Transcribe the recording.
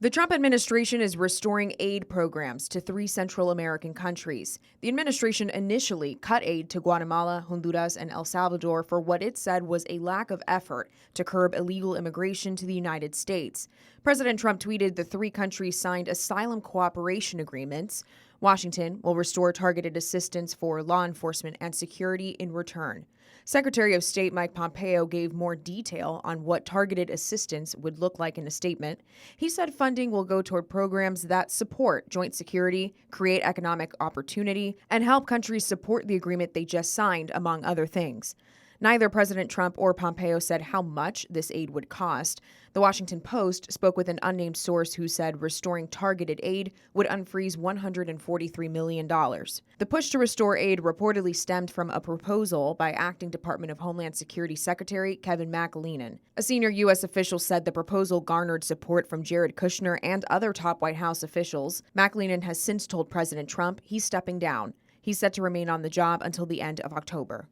The Trump administration is restoring aid programs to three Central American countries. The administration initially cut aid to Guatemala, Honduras, and El Salvador for what it said was a lack of effort to curb illegal immigration to the United States. President Trump tweeted the three countries signed asylum cooperation agreements. Washington will restore targeted assistance for law enforcement and security in return. Secretary of State Mike Pompeo gave more detail on what targeted assistance would look like in a statement. He said funding will go toward programs that support joint security, create economic opportunity, and help countries support the agreement they just signed, among other things. Neither President Trump or Pompeo said how much this aid would cost. The Washington Post spoke with an unnamed source who said restoring targeted aid would unfreeze $143 million. The push to restore aid reportedly stemmed from a proposal by Acting Department of Homeland Security Secretary Kevin McAleenan. A senior U.S. official said the proposal garnered support from Jared Kushner and other top White House officials. McAleenan has since told President Trump he's stepping down. He's set to remain on the job until the end of October.